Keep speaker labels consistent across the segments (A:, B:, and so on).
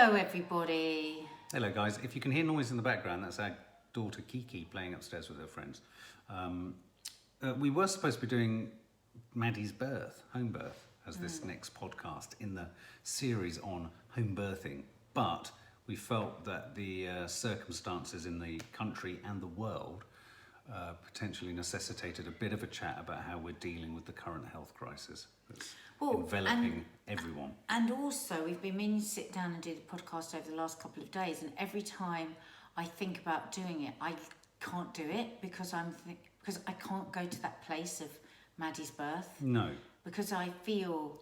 A: Hello everybody.
B: Hello guys, if you can hear noise in the background, that's our daughter Kiki playing upstairs with her friends. We were supposed to be doing Maddie's birth, home birth, as this next podcast in the series on home birthing, but we felt that the circumstances in the country and the world potentially necessitated a bit of a chat about how we're dealing with the current health crisis that's enveloping everyone.
A: And also, we've been meaning to sit down and do the podcast over the last couple of days, and every time I think about doing it, I can't do it because because I can't go to that place of Maddie's birth.
B: No.
A: Because I feel,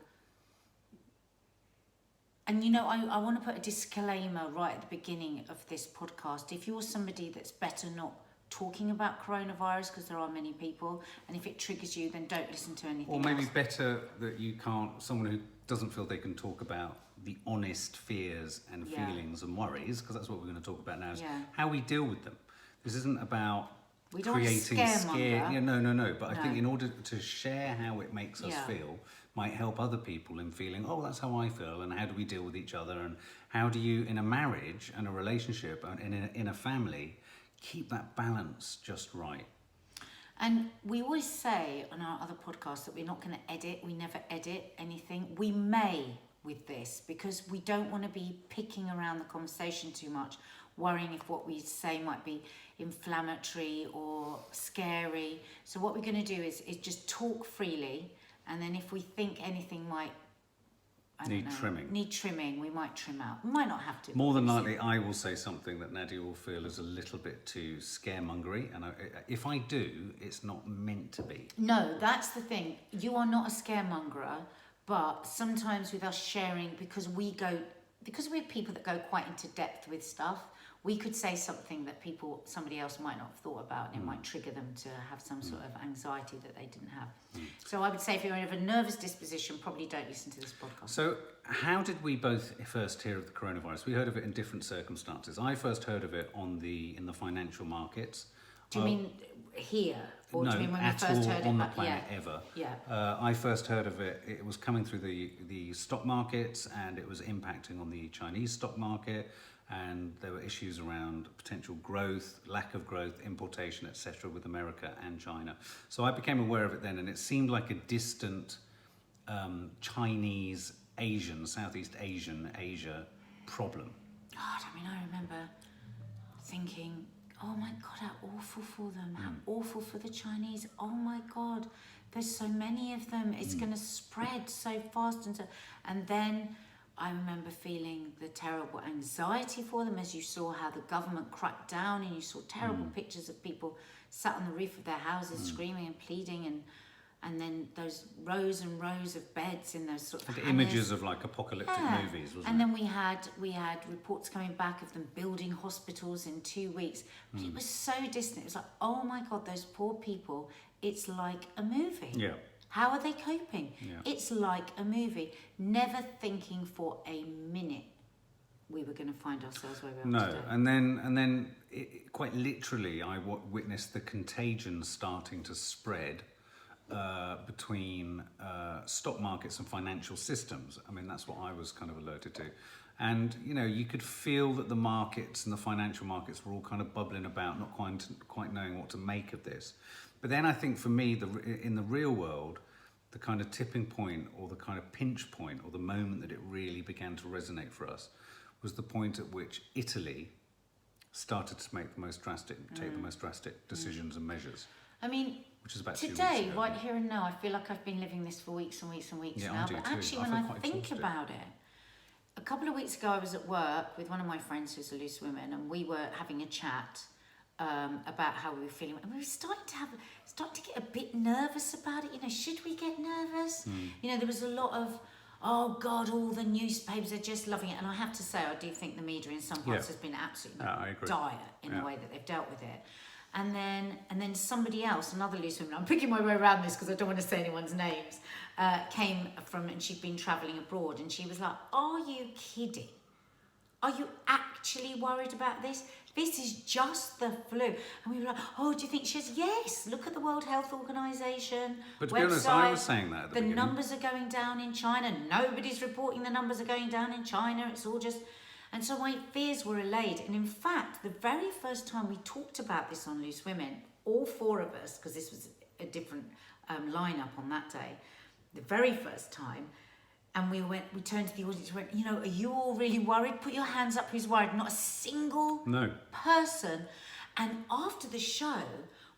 A: and you know, I want to put a disclaimer right at the beginning of this podcast. If you're somebody that's better not talking about coronavirus, because there are many people, and if it triggers you, then don't listen to anything
B: Or maybe
A: else.
B: better that you can't, someone who doesn't feel they can talk about the honest fears and feelings and worries, because that's what we're going to talk about now, is how we deal with them. This isn't about creating scare. Yeah, no. But I think in order to share how it makes us feel, might help other people in feeling, oh, that's how I feel, and how do we deal with each other, and how do you, in a marriage and a relationship and in a family, keep that balance just right.
A: And we always say on our other podcasts that we're not going to edit. We never edit anything. We may with this because we don't want to be picking around the conversation too much, worrying if what we say might be inflammatory or scary. So what we're going to do is just talk freely, and then if we think anything might need trimming, we might trim out. We might not have to.
B: More than likely, I will say something that Nadia will feel is a little bit too scaremongery, and if I do, it's not meant to be.
A: No, that's the thing. You are not a scaremongerer, but sometimes with us sharing, because we're people that go quite into depth with stuff, we could say something that somebody else might not have thought about, and it might trigger them to have some sort of anxiety that they didn't have. So I would say if you're of a nervous disposition, probably don't listen to this podcast.
B: So how did we both first hear of the coronavirus? We heard of it in different circumstances. I first heard of it in the financial markets.
A: Do you mean here? Or
B: no,
A: do you mean when
B: at
A: we first
B: all
A: heard
B: on
A: it
B: the planet ever.
A: Yeah.
B: I first heard of it, it was coming through the stock markets, and it was impacting on the Chinese stock market, and there were issues around potential growth, lack of growth, importation, etc. with America and China. So I became aware of it then, and it seemed like a distant Chinese, Southeast Asia problem.
A: God, I mean, I remember thinking, oh my God, how awful for them, how awful for the Chinese. Oh my God, there's so many of them. It's going to spread so fast. And then I remember feeling the terrible anxiety for them as you saw how the government cracked down, and you saw terrible pictures of people sat on the roof of their houses screaming and pleading, and then those rows and rows of beds in those sort of
B: images of like apocalyptic movies, wasn't it?
A: And then we had reports coming back of them building hospitals in 2 weeks. But it was so distant. It was like, oh my God, those poor people. It's like a movie.
B: Yeah.
A: How are they coping?
B: Yeah.
A: It's like a movie. Never thinking for a minute we were going to find ourselves where we are today.
B: And then quite literally, I witnessed the contagion starting to spread between stock markets and financial systems. I mean, that's what I was kind of alerted to. And, you know, you could feel that the markets and the financial markets were all kind of bubbling about, not quite knowing what to make of this. But then I think for me, in the real world, the kind of tipping point or the kind of pinch point or the moment that it really began to resonate for us was the point at which Italy started to take the most drastic decisions and measures.
A: I mean,
B: which is about
A: today, right here and now, I feel like I've been living this for weeks and weeks and weeks now. But actually, when I think about it, a couple of weeks ago, I was at work with one of my friends who's a loose woman, and we were having a chat about how we were feeling, and we were starting to get a bit nervous about it. You know, should we get nervous? You know, there was a lot of, oh God, all the newspapers are just loving it, and I have to say, I do think the media in some parts has been absolutely dire in the way that they've dealt with it. And then somebody else, another loose woman, I'm picking my way around this because I don't want to say anyone's names, came from, and she'd been travelling abroad, and she was like, are you kidding? Are you actually worried about this? This is just the flu. And we were like, oh, do you think? She says, yes, look at the World Health Organization
B: But to be honest, I was saying that at the beginning.
A: Numbers are going down in China. Nobody's reporting the numbers are going down in China. It's all just... And so my fears were allayed. And in fact, the very first time we talked about this on Loose Women, all four of us, because this was a different lineup on that day, the very first time, and we turned to the audience and went, you know, are you all really worried? Put your hands up who's worried. Not a single person. And after the show,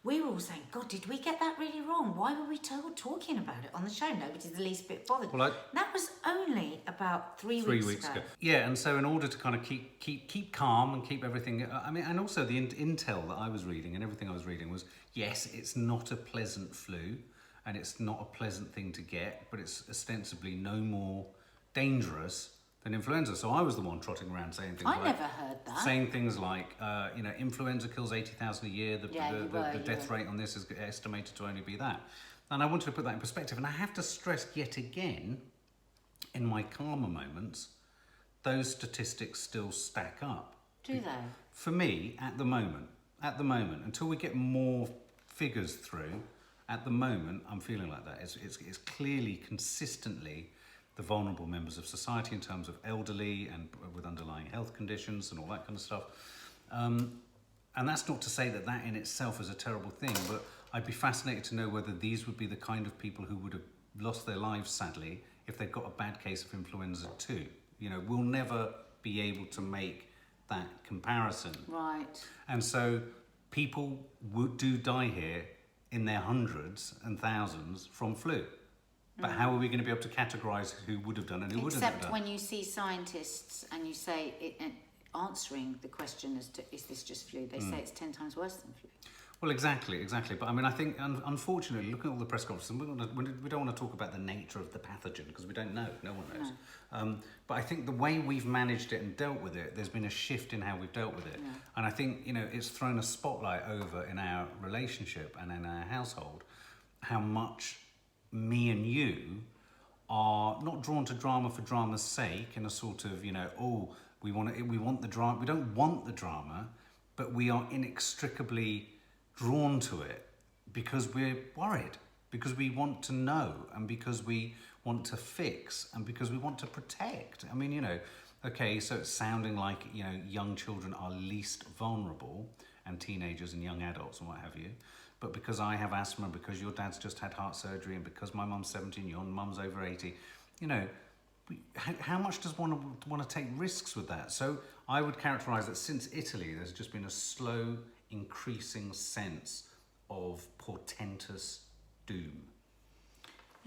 A: we were all saying, God, did we get that really wrong? Why were we talking about it on the show? Nobody's the least bit bothered. Well, that was only about three weeks ago.
B: Yeah, and so in order to kind of keep calm and keep everything, I mean, and also the intel that I was reading and everything I was reading was, yes, it's not a pleasant flu and it's not a pleasant thing to get, but it's ostensibly no more dangerous than influenza. So I was the one trotting around saying things
A: I never heard that.
B: Saying things like, you know, influenza kills 80,000 a year. The death rate on this is estimated to only be that. And I wanted to put that in perspective. And I have to stress yet again, in my calmer moments, those statistics still stack up.
A: Do they?
B: For me, at the moment, until we get more figures through, at the moment, I'm feeling like that. It's clearly, consistently, the vulnerable members of society in terms of elderly and with underlying health conditions and all that kind of stuff. And that's not to say that in itself is a terrible thing, but I'd be fascinated to know whether these would be the kind of people who would have lost their lives, sadly, if they'd got a bad case of influenza too. You know, we'll never be able to make that comparison.
A: Right.
B: And so people do die here in their hundreds and thousands from flu. But how are we going to be able to categorise who would have done and who wouldn't have done?
A: Except when you see scientists and you say, answering the question as to, is this just flu? They say it's 10 times worse than flu.
B: Well, exactly. But I mean, I think, unfortunately, looking at all the press conferences, we don't want to talk about the nature of the pathogen because we don't know. No one knows. No. But I think the way we've managed it and dealt with it, there's been a shift in how we've dealt with it. Yeah. And I think, you know, it's thrown a spotlight over in our relationship and in our household how much me and you are not drawn to drama for drama's sake in a sort of, you know, we want the drama. We don't want the drama, but we are inextricably drawn to it because we're worried, because we want to know, and because we want to fix, and because we want to protect. I mean, you know, okay, so it's sounding like, you know, young children are least vulnerable, and teenagers and young adults and what have you. But because I have asthma, because your dad's just had heart surgery, and because my mum's 17, your mum's over 80, you know, how much does one want to take risks with that? So I would characterise that since Italy, there's just been a slow, increasing sense of portentous doom.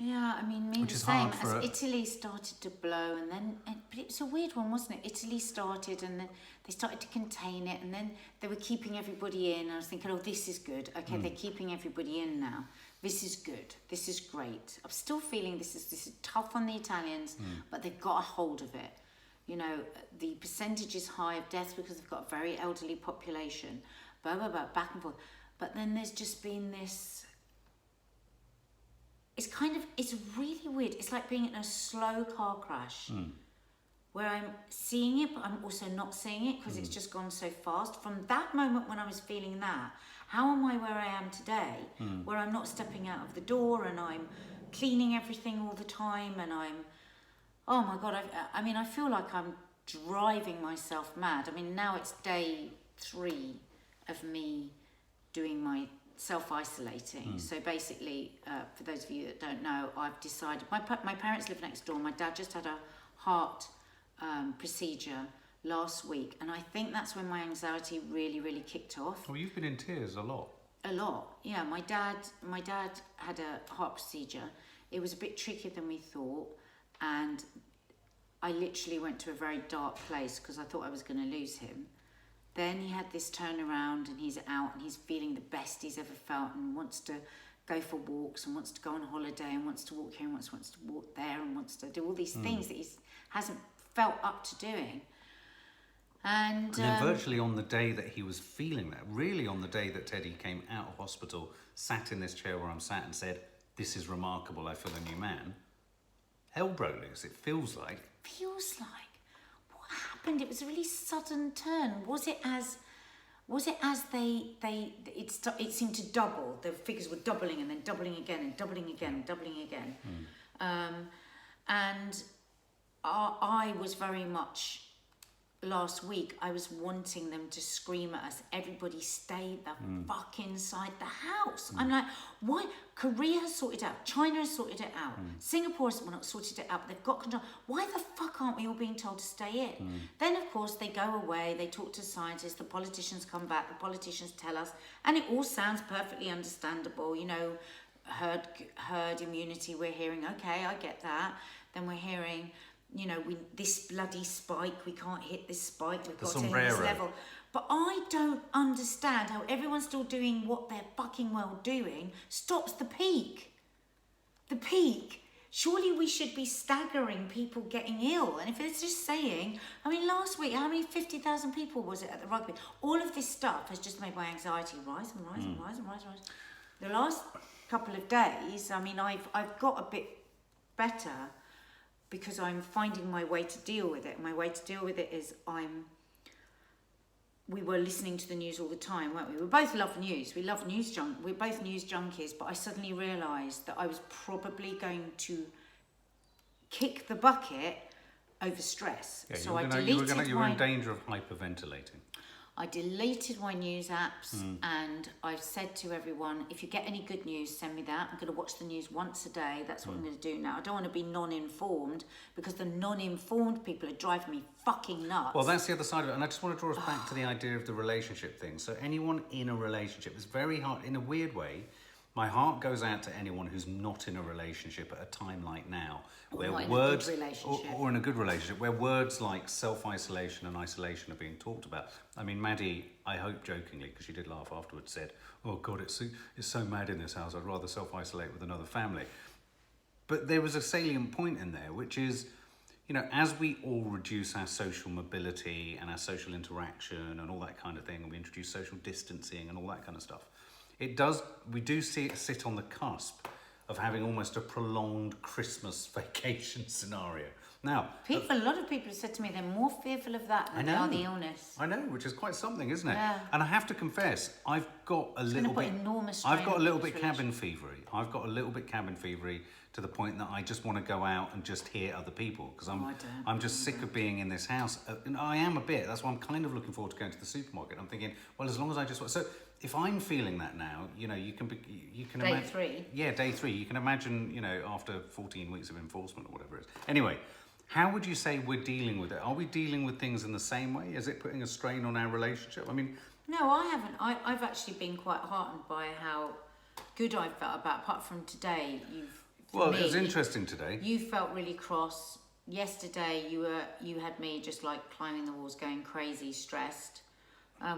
A: Yeah, I mean, the same. As Italy started to blow, and then, but it was a weird one, wasn't it? Italy started, and then they started to contain it, and then they were keeping everybody in. I was thinking, oh, this is good. Okay, they're keeping everybody in now. This is good. This is great. I'm still feeling this is tough on the Italians, but they've got a hold of it. You know, the percentage is high of deaths because they've got a very elderly population. Blah, blah, blah, back and forth. But then there's just been this... It's really weird. It's like being in a slow car crash where I'm seeing it, but I'm also not seeing it because it's just gone so fast. From that moment when I was feeling that, how am I where I am today, where I'm not stepping out of the door and I'm cleaning everything all the time and I'm, oh my God, I feel like I'm driving myself mad. I mean, now it's day 3 of me doing my self-isolating. So basically, for those of you that don't know, I've decided, my parents live next door. My dad just had a heart procedure last week, and I think that's when my anxiety really, really kicked off.
B: Well, you've been in tears a lot.
A: A lot, yeah. My dad had a heart procedure. It was a bit trickier than we thought, and I literally went to a very dark place because I thought I was going to lose him. Then he had this turnaround and he's out and he's feeling the best he's ever felt and wants to go for walks and wants to go on holiday and wants to walk here and wants to walk there and wants to do all these things that he hasn't felt up to doing. And
B: then virtually on the day that he was feeling that, really on the day that Teddy came out of hospital, sat in this chair where I'm sat and said, this is remarkable, I feel a new man, hell broke loose, it feels like. What happened? It was a really sudden turn. Was it as
A: it seemed to double. The figures were doubling and then doubling again and doubling again and doubling again. And I was very much last week, I was wanting them to scream at us, everybody stay the fuck inside the house. I'm like, why? Korea has sorted it out, China has sorted it out, Singapore has not sorted it out, but they've got control. Why the fuck aren't we all being told to stay in? Then of course they go away, they talk to scientists, the politicians come back, the politicians tell us, and it all sounds perfectly understandable, you know, herd immunity, we're hearing, okay, I get that. Then we're hearing, you know, this bloody spike, we can't hit this spike, we've got to hit this level. But I don't understand how everyone's still doing what they're fucking well doing stops the peak. The peak. Surely we should be staggering people getting ill. And if it's just saying, I mean, last week, how many 50,000 people was it at the rugby? All of this stuff has just made my anxiety rise and rise and rise and rise and rise. The last couple of days, I mean, I've got a bit better because I'm finding my way to deal with it. My way to deal with it is we were listening to the news all the time, weren't we? We both love news. We love news we're both news junkies, but I suddenly realised that I was probably going to kick the bucket over stress.
B: Yeah,
A: so
B: you were in danger of hyperventilating.
A: I deleted my news apps and I said to everyone, if you get any good news, send me that. I'm going to watch the news once a day. That's what I'm going to do now. I don't want to be non-informed because the non-informed people are driving me fucking nuts.
B: Well, that's the other side of it. And I just want to draw us back to the idea of the relationship thing. So anyone in a relationship, it's very hard, in a weird way, my heart goes out to anyone who's not in a relationship at a time like now, where words, or in a good relationship, where words like self-isolation and isolation are being talked about. I mean, Maddie, I hope jokingly, because she did laugh afterwards, said, "Oh God, it's so mad in this house. I'd rather self-isolate with another family." But there was a salient point in there, which is, you know, as we all reduce our social mobility and our social interaction and all that kind of thing, and we introduce social distancing and all that kind of stuff. We do see it sit on the cusp of having almost a prolonged Christmas vacation scenario. Now,
A: a lot of people have said to me they're more fearful of that than they are the illness.
B: I know, which is quite something, isn't it?
A: Yeah.
B: And I have to confess, I've got a little bit cabin fevery. I've got a little bit cabin fevery to the point that I just want to go out and just hear other people because I'm just sick of being in this house. And I am a bit. That's why I'm kind of looking forward to going to the supermarket. I'm thinking, well, as long as I just so. If I'm feeling that now, you know, you can
A: day 3.
B: Yeah, day 3. You can imagine, you know, after 14 weeks of enforcement or whatever it is. Anyway, how would you say we're dealing with it? Are we dealing with things in the same way? Is it putting a strain on our relationship? I mean...
A: No, I haven't. I've actually been quite heartened by how good I felt about, apart from today.
B: It was interesting today.
A: You felt really cross. Yesterday, you had me just like climbing the walls, going crazy, stressed.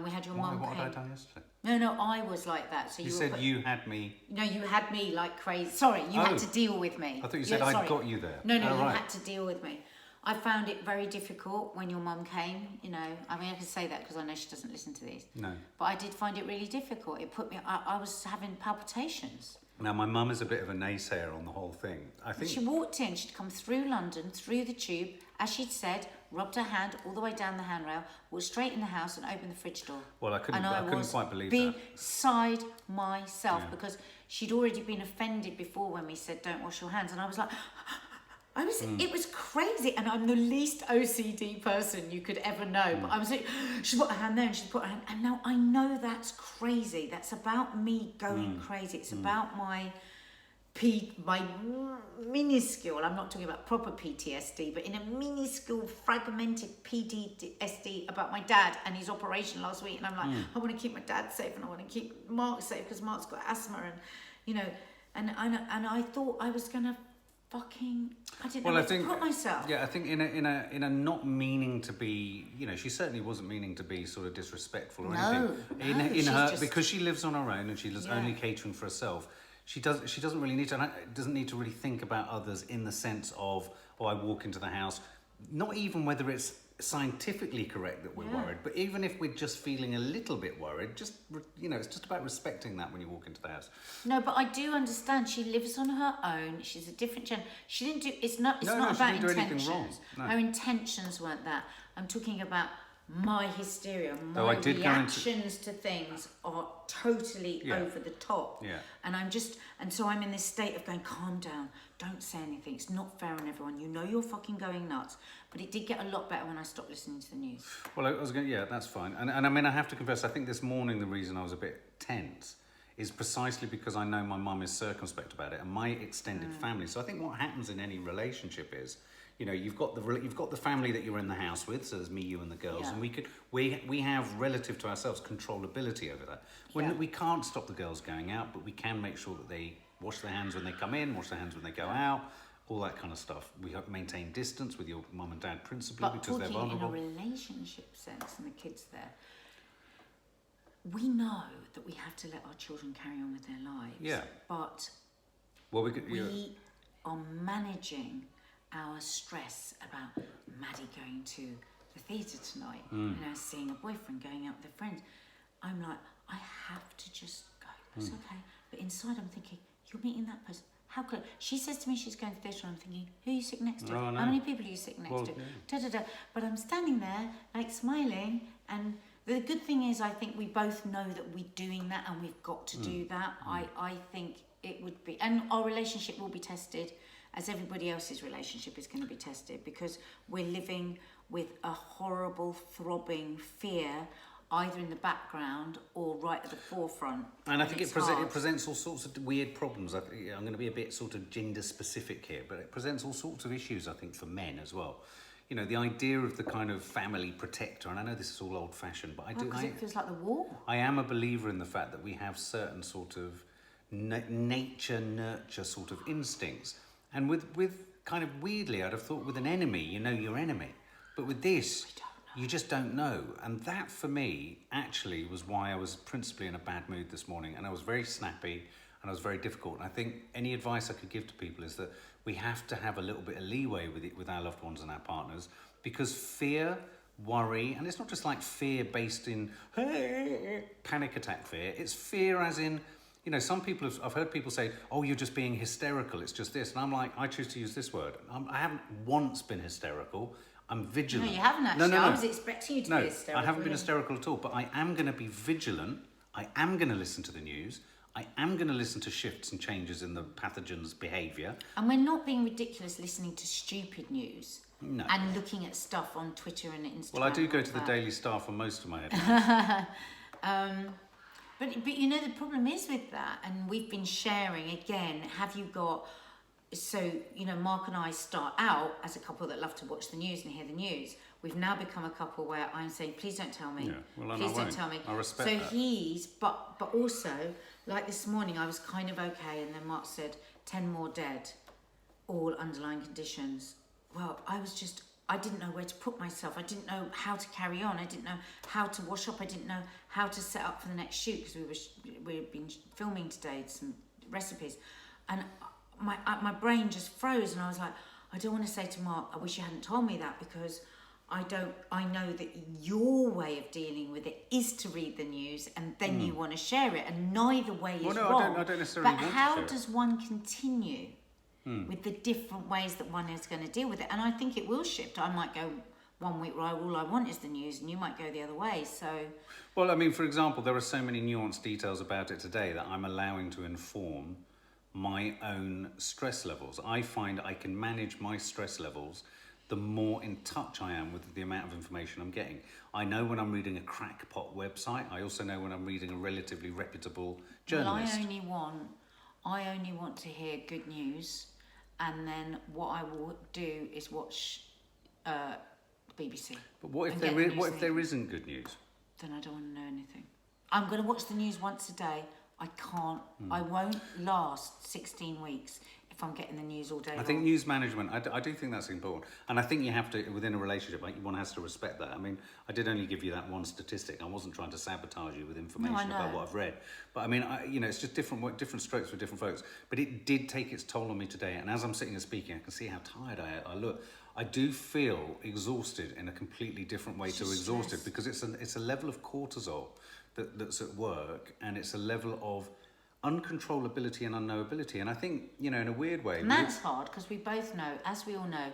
A: We had your mum came.
B: What had I done yesterday?
A: No, I was like that. So
B: you said you had me.
A: No, you had me like crazy. Sorry, you had to deal with me.
B: I thought you said I'd got you there.
A: No, you had to deal with me. I found it very difficult when your mum came. You know, I mean, I can say that because I know she doesn't listen to these.
B: No.
A: But I did find it really difficult. It put me. I was having palpitations.
B: Now, my mum is a bit of a naysayer on the whole thing. I think
A: she walked in. She'd come through London, through the tube, as she'd said, rubbed her hand all the way down the handrail, walked straight in the house and opened the fridge door.
B: Well, I couldn't quite believe that.
A: I was beside myself because she'd already been offended before when we said don't wash your hands, and I was like, it was crazy, and I'm the least OCD person you could ever know, but I was like, she put her hand there and she put her hand, and now I know that's crazy. That's about me going crazy. It's about my minuscule, I'm not talking about proper PTSD, but in a minuscule fragmented PTSD about my dad and his operation last week, and I'm like, I want to keep my dad safe and I want to keep Mark safe because Mark's got asthma, and you know, and I thought I was gonna fucking, I didn't know where to put myself.
B: Yeah, I think in a not meaning to be, you know, she certainly wasn't meaning to be sort of disrespectful or anything. Because she lives on her own and she's only catering for herself. She doesn't really need to really think about others in the sense of, I walk into the house, not even whether it's scientifically correct that we're worried, but even if we're just feeling a little bit worried, just, you know, it's just about respecting that when you walk into the house.
A: No, but I do understand she lives on her own. She's a different gen. She didn't do, it's not about intentions.
B: anything wrong. No.
A: Her intentions weren't that. I'm talking about my hysteria,
B: Though
A: my
B: I did
A: reactions to things are totally over the top.
B: Yeah.
A: And so I'm in this state of going, calm down, don't say anything, it's not fair on everyone, you know you're fucking going nuts. But it did get a lot better when I stopped listening to the news.
B: Well, I was going, yeah, that's fine. And I mean, I have to confess, I think this morning the reason I was a bit tense is precisely because I know my mum is circumspect about it and my extended family. So I think what happens in any relationship is, you know, you've got the family that you're in the house with, so there's me, you, and the girls, and we have relative to ourselves controllability over that. We can't stop the girls going out, but we can make sure that they wash their hands when they come in, wash their hands when they go out, all that kind of stuff. We have maintain distance with your mum and dad principally because they're vulnerable.
A: But talking in a relationship sense, and the kids there, we know that we have to let our children carry on with their lives.
B: Yeah.
A: But we are managing our stress about Maddie going to the theatre tonight, you know, seeing a boyfriend, going out with their friends. I'm like, I have to just go. It's okay. But inside I'm thinking, you're meeting that person. How could she says to me she's going to the theatre and I'm thinking, who are you sitting next to?
B: Oh, no.
A: How many people are you sitting next to? Da, da, da. But I'm standing there like smiling, and the good thing is I think we both know that we're doing that and we've got to do that. I think it would be, and our relationship will be tested as everybody else's relationship is going to be tested, because we're living with a horrible throbbing fear either in the background or right at the forefront.
B: And I think it presents all sorts of weird problems. I'm going to be a bit sort of gender specific here, but it presents all sorts of issues, I think, for men as well. You know, the idea of the kind of family protector, and I know this is all old fashioned, but
A: because it feels like the war.
B: I am a believer in the fact that we have certain sort of nature nurture sort of instincts. And with kind of weirdly, I'd have thought with an enemy, you know your enemy. But with this, you just don't know. And that, for me, actually was why I was principally in a bad mood this morning. And I was very snappy and I was very difficult. And I think any advice I could give to people is that we have to have a little bit of leeway with it, with our loved ones and our partners, because fear, worry, and it's not just like fear based in panic attack fear. It's fear as in, you know, some people I've heard people say, oh, you're just being hysterical, it's just this. And I'm like, I choose to use this word. I haven't once been hysterical. I'm vigilant.
A: No, you haven't actually. No. I was expecting you to be hysterical.
B: No, I haven't been hysterical at all, but I am going to be vigilant. I am going to listen to the news. I am going to listen to shifts and changes in the pathogen's behaviour.
A: And we're not being ridiculous listening to stupid news.
B: No.
A: And looking at stuff on Twitter and Instagram.
B: Well, I do go to the Daily Star for most of my headlines.
A: But you know, the problem is with that, and we've been sharing, again, have you got... So, you know, Mark and I start out as a couple that love to watch the news and hear the news. We've now become a couple where I'm saying, please don't tell me.
B: Yeah. Well,
A: please don't tell me.
B: I respect that.
A: So but also, like this morning, I was kind of okay, and then Mark said, 10 more dead, all underlying conditions. Well, I didn't know where to put myself. I didn't know how to carry on. I didn't know how to wash up. I didn't know how to set up for the next shoot, because we've been filming today some recipes. And my brain just froze, and I was like, I don't want to say to Mark, I wish you hadn't told me that, because I know that your way of dealing with it is to read the news and then you want to share it, and neither way is wrong.
B: I don't necessarily
A: but
B: want
A: how
B: to share
A: does one continue with the different ways that one is going to deal with it? And I think it will shift. I might go 1 week where all I want is the news, and you might go the other way. So,
B: well, I mean, for example, there are so many nuanced details about it today that I'm allowing to inform my own stress levels. I find I can manage my stress levels the more in touch I am with the amount of information I'm getting. I know when I'm reading a crackpot website. I also know when I'm reading a relatively reputable journalist.
A: Well, I only want to hear good news, and then what I will do is watch the BBC.
B: But what if there isn't good news?
A: Then I don't want to know anything. I'm going to watch the news once a day. I can't. I won't last 16 weeks if I'm getting the news all day long.
B: I think news management, I do think that's important. And I think you have to, within a relationship, one has to respect that. I mean, I did only give you that one statistic. I wasn't trying to sabotage you with information about what I've read. But I mean, it's just different strokes for different folks. But it did take its toll on me today. And as I'm sitting and speaking, I can see how tired I look. I do feel exhausted in a completely different way to exhausted, because it's a level of cortisol that's at work, and it's a level of uncontrollability and unknowability. And I think, in a weird way...
A: And that's hard, because we both know, as we all know,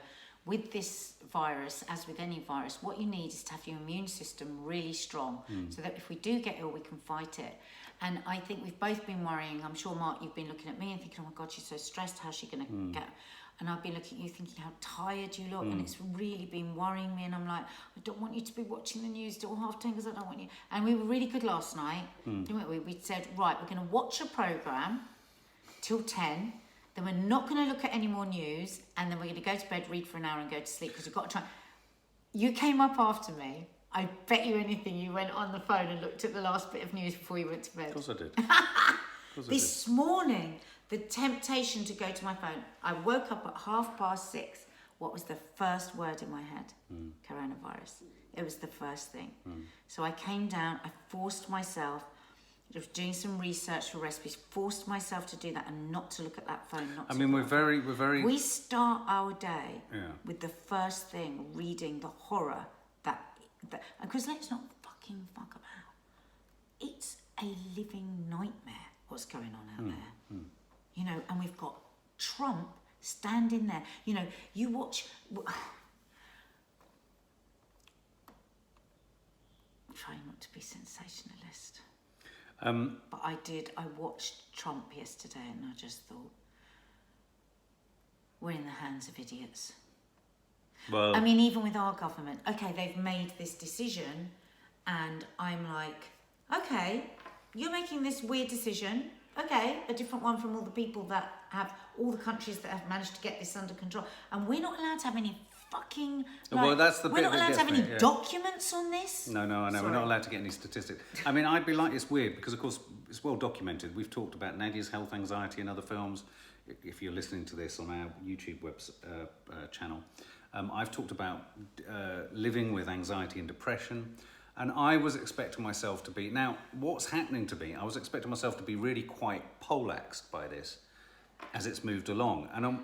A: with this virus, as with any virus, what you need is to have your immune system really strong so that if we do get ill, we can fight it. And I think we've both been worrying. I'm sure, Mark, you've been looking at me and thinking, oh my God, she's so stressed. How's she going to get... And I've been looking at you thinking how tired you look, and it's really been worrying me. And I'm like, I don't want you to be watching the news till 10:30 because I don't want you. And we were really good last night, didn't we? We said, right, we're going to watch a programme till 10, then we're not going to look at any more news, and then we're going to go to bed, read for an hour and go to sleep because we've got to try. You came up after me. I bet you anything you went on the phone and looked at the last bit of news before you went to bed.
B: Of course I did.
A: This morning, the temptation to go to my phone. I woke up at 6:30. What was the first word in my head? Coronavirus. It was the first thing. So I came down, I forced myself, I was doing some research for recipes, forced myself to do that and not to look at that phone.
B: We're very...
A: We start our day with the first thing, reading the horror that because let's not fucking fuck about. It's a living nightmare what's going on out there. You know, and we've got Trump standing there. You know, you watch... I'm trying not to be sensationalist. But I watched Trump yesterday and I just thought, we're in the hands of idiots.
B: Well,
A: I mean, even with our government, okay, they've made this decision and I'm like, okay, you're making this weird decision. Okay, a different one from all the people that have, all the countries that have managed to get this under control. And we're not allowed to have any fucking...
B: well, that's the bit
A: we're not allowed to have any
B: me,
A: documents on this.
B: No, I know.
A: Sorry.
B: We're not allowed to get any statistics. I mean, I'd be like, it's weird because, of course, it's well documented. We've talked about Nadia's health anxiety in other films. If you're listening to this on our YouTube channel, I've talked about living with anxiety and depression. And I was expecting myself to be... Now, what's happening to me, I was expecting myself to be really quite poleaxed by this as it's moved along. And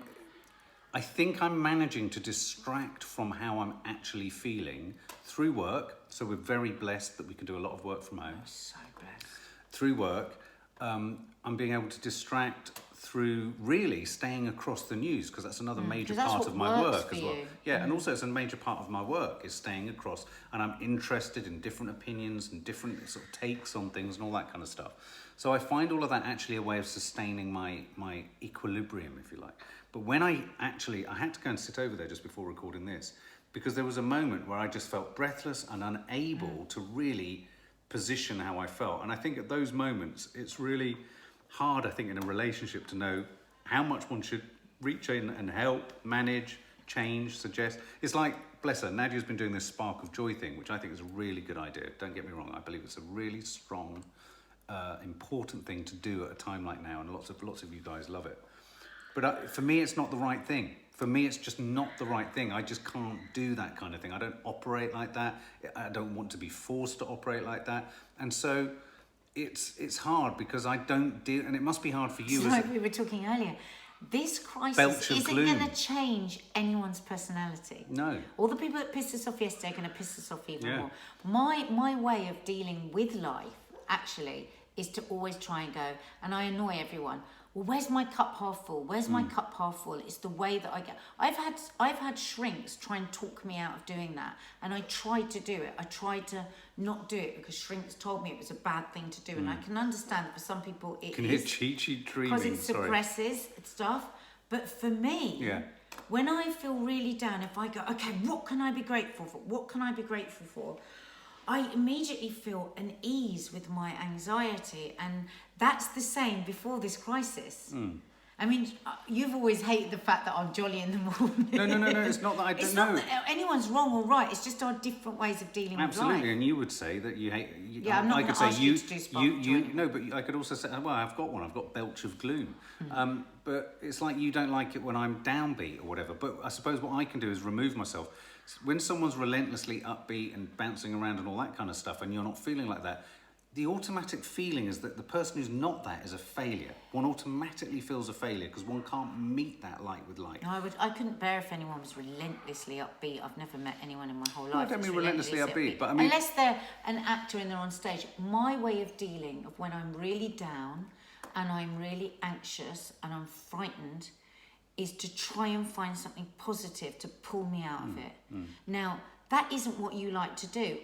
B: I think I'm managing to distract from how I'm actually feeling through work. So we're very blessed that we can do a lot of work from home.
A: I'm so blessed.
B: Through work, I'm being able to distract through really staying across the news because that's another major part of my work as well. Yeah, and also it's a major part of my work is staying across, and I'm interested in different opinions and different sort of takes on things and all that kind of stuff. So I find all of that actually a way of sustaining my equilibrium, if you like. But when I had to go and sit over there just before recording this because there was a moment where I just felt breathless and unable to really position how I felt. And I think at those moments, it's really hard, I think, in a relationship to know how much one should reach in and help, manage, change, suggest. It's like, bless her, Nadia's been doing this Spark of Joy thing, which I think is a really good idea. Don't get me wrong, I believe it's a really strong, important thing to do at a time like now, and lots of you guys love it. But for me, it's not the right thing. For me, it's just not the right thing. I just can't do that kind of thing. I don't operate like that. I don't want to be forced to operate like that. And so it's hard because I don't deal, and it must be hard for you.
A: Like we were talking earlier, this crisis isn't going to change anyone's personality.
B: No.
A: All the people that pissed us off yesterday are going to piss us off even more. My way of dealing with life, actually, is to always try and go, and I annoy everyone, well, where's my cup half full? Where's my cup half full? It's the way that I get. I've had shrinks try and talk me out of doing that, and I tried to do it. I tried to not do it because shrinks told me it was a bad thing to do, and I can understand that for some people it
B: can
A: is.
B: Can you dreaming?
A: Because it suppresses stuff. But for me, when I feel really down, if I go, okay, what can I be grateful for? What can I be grateful for? I immediately feel an ease with my anxiety, and that's the same before this crisis. I mean, you've always hated the fact that I'm jolly in the morning.
B: No, it's not that I don't know.
A: It's not that anyone's wrong or right, it's just our different ways of dealing with life.
B: Absolutely, and you would say that you hate...
A: I'm not going to ask you to do Spark of Joy.
B: No, but I could also say, well, I've got one, I've got Belch of Gloom. But it's like you don't like it when I'm downbeat or whatever, but I suppose what I can do is remove myself. When someone's relentlessly upbeat and bouncing around and all that kind of stuff, and you're not feeling like that, the automatic feeling is that the person who's not that is a failure. One automatically feels a failure because one can't meet that light with light.
A: No, I couldn't bear if anyone was relentlessly upbeat. I've never met anyone in my whole life.
B: I don't mean relentlessly upbeat, but I mean...
A: Unless they're an actor and they're on stage. My way of dealing of when I'm really down and I'm really anxious and I'm frightened is to try and find something positive to pull me out of it. Now, that isn't what you like to do.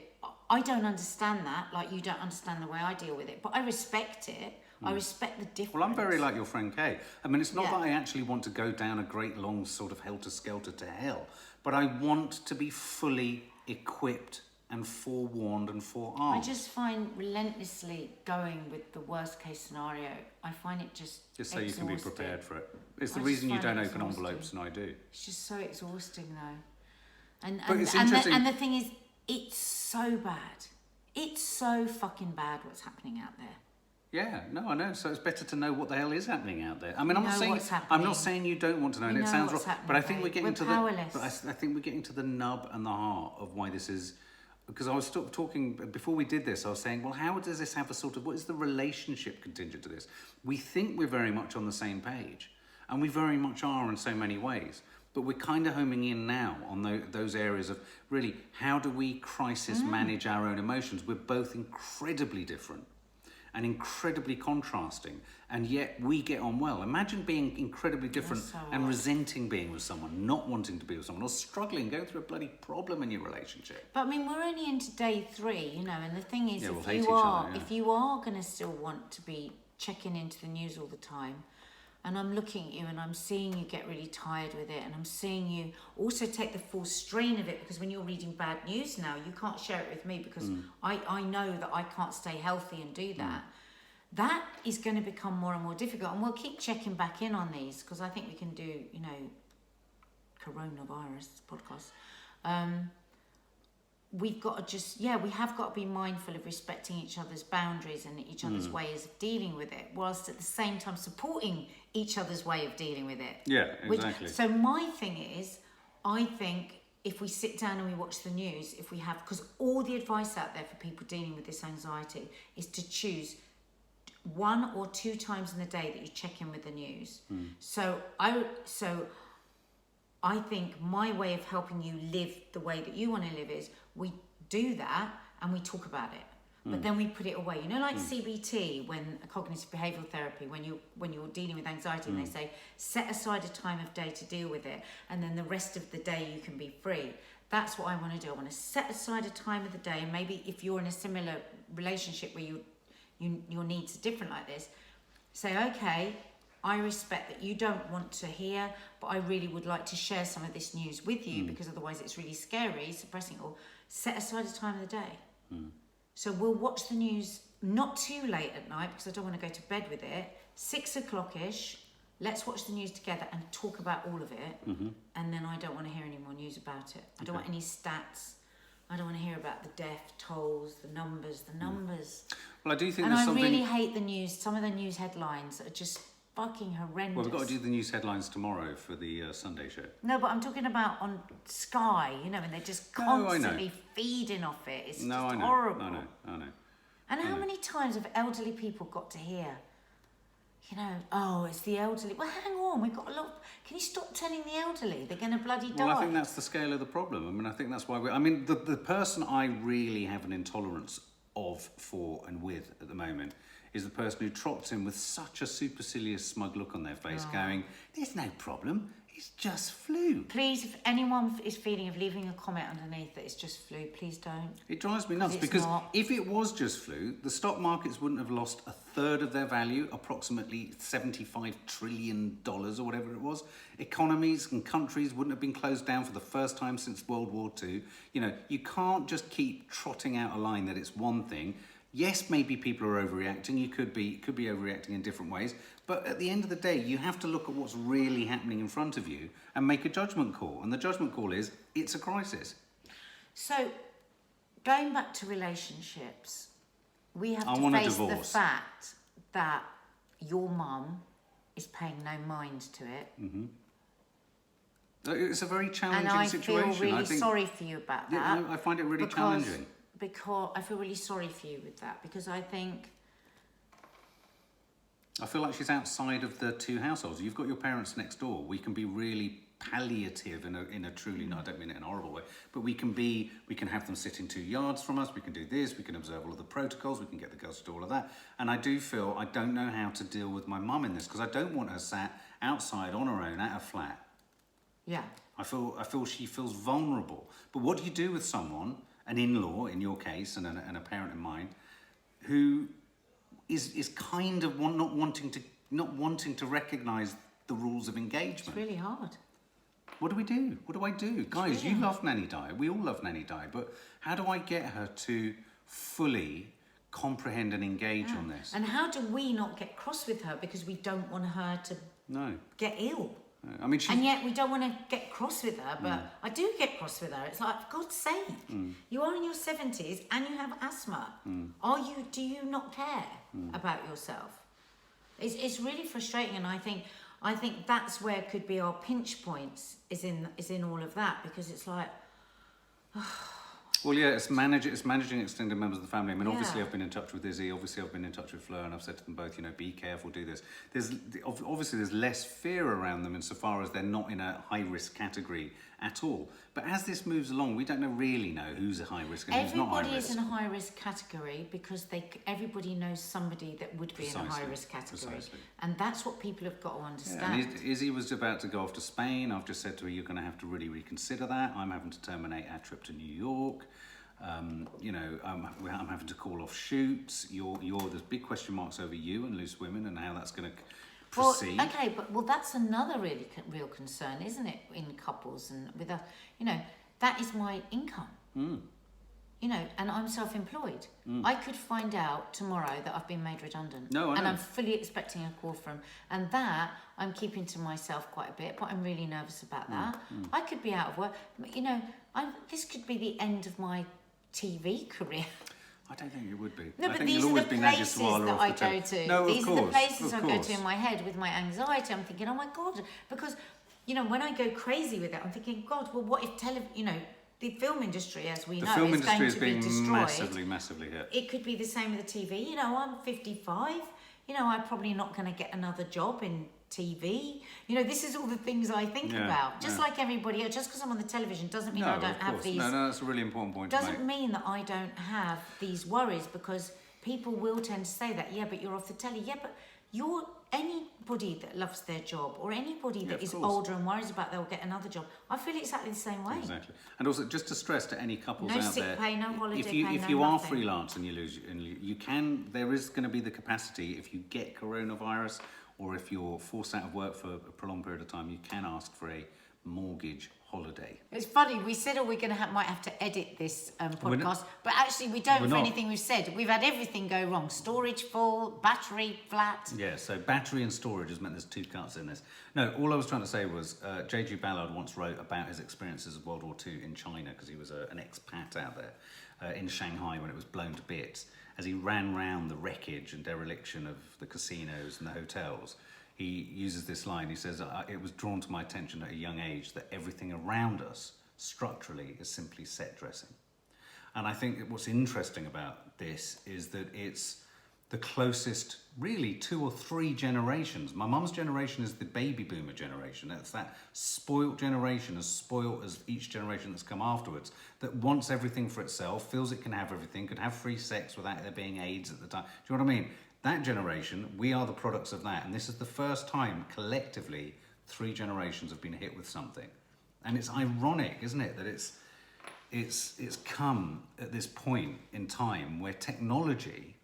A: I don't understand that, like you don't understand the way I deal with it, but I respect it. I respect the difference.
B: Well, I'm very like your friend Kay. I mean, it's not that I actually want to go down a great long sort of helter-skelter to hell, but I want to be fully equipped and forewarned and forearmed.
A: I just find relentlessly going with the worst case scenario, I find it just
B: so you can be prepared for it. It's the
A: I
B: reason
A: just
B: you don't
A: find it
B: open envelopes, and I do.
A: It's just so exhausting though. And
B: it's interesting.
A: And the thing is, it's so bad. It's so fucking bad what's happening out there.
B: Yeah, no, I know. So it's better to know what the hell is happening out there. I mean, I'm not saying you don't want to know, and it sounds wrong, but I think we're getting to I think we're getting to the nub and the heart of why this is. Because I was talking before we did this, I was saying, well, how does this have a sort of, what is the relationship contingent to this? We think we're very much on the same page, and we very much are in so many ways. But we're kind of homing in now on those areas of really, how do we crisis manage our own emotions? We're both incredibly different and incredibly contrasting, and yet we get on well. Imagine being incredibly different and resenting being with someone, not wanting to be with someone, or struggling, going through a bloody problem in your relationship.
A: But I mean, we're only into day 3, you know, and the thing is, if you are going to still want to be checking into the news all the time, and I'm looking at you and I'm seeing you get really tired with it, and I'm seeing you also take the full strain of it, because when you're reading bad news now, you can't share it with me because I know that I can't stay healthy and do that. That is going to become more and more difficult, and we'll keep checking back in on these, because I think we can do, you know, coronavirus podcast. We've got to just, we have got to be mindful of respecting each other's boundaries and each other's ways of dealing with it, whilst at the same time supporting each other's way of dealing with it.
B: Yeah, exactly.
A: So my thing is, I think if we sit down and we watch the news, if we have, because all the advice out there for people dealing with this anxiety is to choose 1 or 2 times in the day that you check in with the news. So I think my way of helping you live the way that you want to live is we do that and we talk about it, but then we put it away. You know, like CBT, when cognitive behavioural therapy, when you're dealing with anxiety, and they say set aside a time of day to deal with it, and then the rest of the day you can be free. That's what I want to do. I want to set aside a time of the day, and maybe if you're in a similar relationship where your needs are different like this, say, okay, I respect that you don't want to hear, but I really would like to share some of this news with you, because otherwise it's really scary, suppressing it all. Set aside a time of the day. So we'll watch the news not too late at night, because I don't want to go to bed with it. 6 o'clock-ish, let's watch the news together and talk about all of it. And then I don't want to hear any more news about it. I don't want any stats. I don't want to hear about the death tolls, the numbers.
B: Well, I do think
A: and
B: there's
A: I
B: something...
A: really hate the news. Some of the news headlines are just fucking horrendous.
B: Well, we've got to do the news headlines tomorrow for the Sunday show.
A: No, but I'm talking about on Sky, you know, and they're just constantly feeding off it. It's just horrible.
B: I know.
A: And how many times have elderly people got to hear, you know, oh, it's the elderly. Well, hang on, we've got a lot. Can you stop telling the elderly they're going to bloody die?
B: Well, I think that's the scale of the problem. I mean, I think that's why the person I really have an intolerance of, for and with at the moment is the person who trots in with such a supercilious, smug look on their face, going, there's no problem, it's just flu.
A: Please, if anyone is feeling of leaving a comment underneath that it's just flu, please don't.
B: It drives me nuts, because if it was just flu, the stock markets wouldn't have lost a third of their value, approximately $75 trillion or whatever it was. Economies and countries wouldn't have been closed down for the first time since World War II. You know, you can't just keep trotting out a line that it's one thing. Yes, maybe people are overreacting. You could be overreacting in different ways. But at the end of the day, you have to look at what's really happening in front of you and make a judgment call. And the judgment call is, it's a crisis.
A: So, going back to relationships, we have to face the fact that your mum is paying no mind to it.
B: It's a very challenging situation.
A: And I feel really sorry for you about that.
B: Yeah, I find it really challenging.
A: Because I feel really sorry for you with that, because I
B: feel like she's outside of the 2 households. You've got your parents next door. We can be really palliative in a truly, no, I don't mean it in a horrible way, but we can have them sit in 2 yards from us. We can do this. We can observe all of the protocols. We can get the girls to do all of that. And I do feel I don't know how to deal with my mum in this, because I don't want her sat outside on her own at a flat.
A: Yeah.
B: I feel she feels vulnerable. But what do you do with someone, an in-law in your case, and a parent in mine, who is kind of not wanting to recognise the rules of engagement?
A: It's really hard.
B: What do we do? What do I do? Guys, you love Nanny Di. We all love Nanny Di. But how do I get her to fully comprehend and engage on this?
A: And how do we not get cross with her because we don't want her to get ill?
B: I mean,
A: and yet we don't want to get cross with her, but I do get cross with her. It's like, for God's sake, you are in your 70s and you have asthma. Do you not care about yourself? It's really frustrating, and I think that's where could be our pinch points is in all of that, because it's like,
B: well, yeah, it's managing extended members of the family. I mean, obviously I've been in touch with Izzy, obviously I've been in touch with Fleur, and I've said to them both, be careful, do this. There's less fear around them insofar as they're not in a high-risk category at all. But as this moves along, we don't really know who's a high risk and who's not high risk.
A: Everybody is in a high-risk category because everybody knows somebody that would be in a high-risk category.
B: Precisely.
A: And that's what people have got to understand.
B: Yeah, and Izzy was about to go off to Spain. I've just said to her, you're going to have to really reconsider that. I'm having to terminate our trip to New York. I'm having to call off shoots. There's big question marks over you and Loose Women and how that's going to proceed.
A: Well, okay, but that's another really real concern, isn't it, in couples and with a, that is my income. And I'm self-employed. I could find out tomorrow that I've been made redundant.
B: No, I know.
A: And I'm fully expecting a call from, and that I'm keeping to myself quite a bit, but I'm really nervous about that. I could be out of work. This could be the end of my TV career.
B: I don't think it would be.
A: No,
B: I
A: but
B: think
A: these
B: you'll
A: are
B: always
A: the
B: be Nadia
A: places
B: Sawalha
A: that
B: off
A: I
B: the tape.
A: go to.
B: No,
A: These are the places I go
B: course.
A: to in my head with my anxiety. I'm thinking, oh my God, because, when I go crazy with it, I'm thinking, God, well, what if the film industry, as we know, is going to be destroyed.
B: Massively hit.
A: It could be the same with the TV. I'm 55. I'm probably not going to get another job in TV. This is all the things I think about. Just like everybody else, just because I'm on the television doesn't mean I don't have these.
B: No, that's a really important point to make.
A: Doesn't mean that I don't have these worries, because people will tend to say that, but you're off the telly. Yeah, but you're anybody that loves their job, or anybody that is older and worries about they'll get another job. I feel exactly the same way.
B: Exactly. And also, just to stress to any couples out there,
A: no sick pay, no holiday pay,
B: if you are freelance and there is going to be the capacity, if you get coronavirus or if you're forced out of work for a prolonged period of time, you can ask for a mortgage holiday.
A: It's funny, we said, we're going to might have to edit this podcast, but actually we don't for anything we've said. We've had everything go wrong. Storage full, battery flat.
B: Yeah, so battery and storage has meant there's two cuts in this. No, all I was trying to say was J.G. Ballard once wrote about his experiences of World War II in China, because he was an expat out there in Shanghai when it was blown to bits. As he ran round the wreckage and dereliction of the casinos and the hotels, he uses this line. He says, it was drawn to my attention at a young age that everything around us structurally is simply set dressing. And I think what's interesting about this is that it's the closest, really, 2 or 3 generations. My mum's generation is the baby boomer generation. That's that spoilt generation, as spoilt as each generation that's come afterwards, that wants everything for itself, feels it can have everything, could have free sex without there being AIDS at the time. Do you know what I mean? That generation, we are the products of that. And this is the first time, collectively, 3 generations have been hit with something. And it's ironic, isn't it, that it's come at this point in time where technology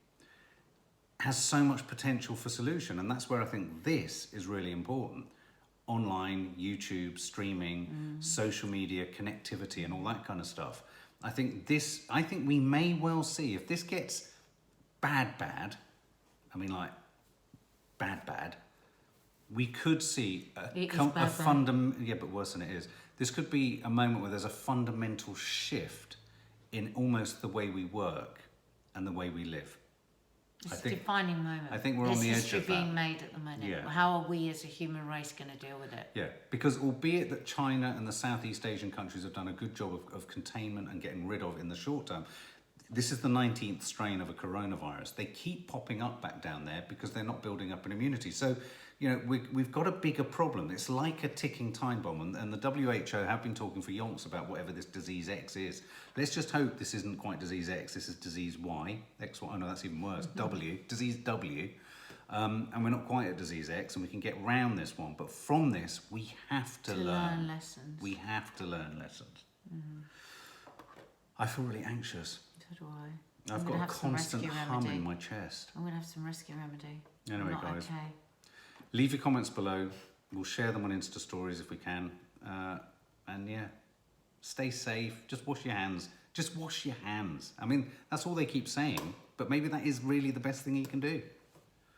B: has so much potential for solution. And that's where I think this is really important. Online, YouTube, streaming, social media, connectivity, and all that kind of stuff. I think we may well see, if this gets bad, we could see but worse than it is. This could be a moment where there's a fundamental shift in almost the way we work and the way we live.
A: It's a defining moment.
B: I think we're on the edge of that.
A: There's history being made at the moment.
B: Yeah.
A: How are we as a human race going to deal with it?
B: Yeah, because albeit that China and the Southeast Asian countries have done a good job of containment and getting rid of in the short term, this is the 19th strain of a coronavirus. They keep popping up back down there because they're not building up an immunity. So, we've got a bigger problem. It's like a ticking time bomb. And the WHO have been talking for yonks about whatever this disease X is. Let's just hope this isn't quite disease X. This is disease Y. XY, oh no, that's even worse. W, disease W. And we're not quite at disease X, and we can get round this one. But from this, we have to learn
A: lessons.
B: We have to learn lessons. I feel really anxious.
A: So do I.
B: I've got a constant hum in my chest.
A: I'm going to have some rescue remedy.
B: Anyway,
A: I'm not
B: guys,
A: okay.
B: leave your comments below. We'll share them on Insta stories if we can. And yeah, stay safe. Just wash your hands. Just wash your hands. I mean, that's all they keep saying, but maybe that is really the best thing you can do.